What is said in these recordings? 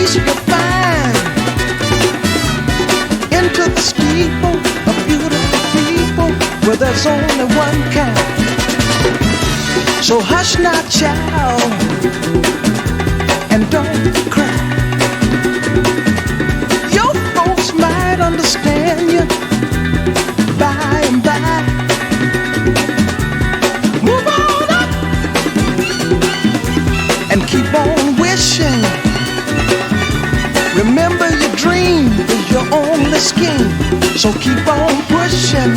peace you find into the steeple of beautiful people where there's only one kind. So hush now, child, and don't cry. Your folks might understand you by and by. Move on up and keep on wishing. Remember your dream is your only scheme, so keep on pushing.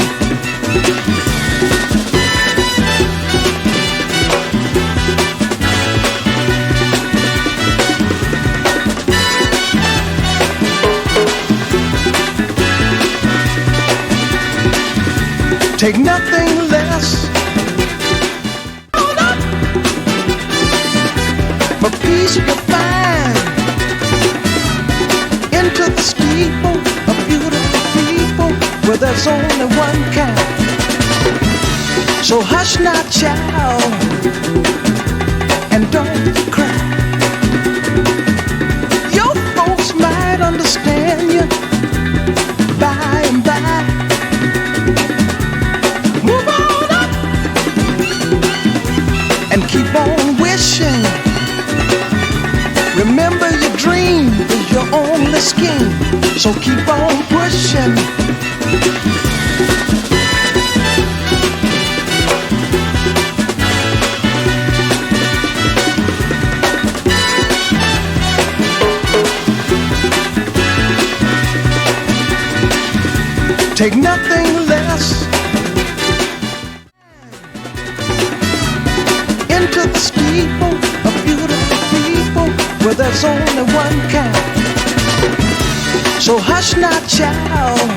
Take nothing less but peace you find into the steeple of beautiful people where there's only one kind. So hush now, child, and don't cry. Your folks might understand you by and by. Move on up and keep on wishing. Remember your dream is your only scheme, so keep on pushing. Take nothing less into the steeple of beautiful people where there's only one kind. So hush now, child,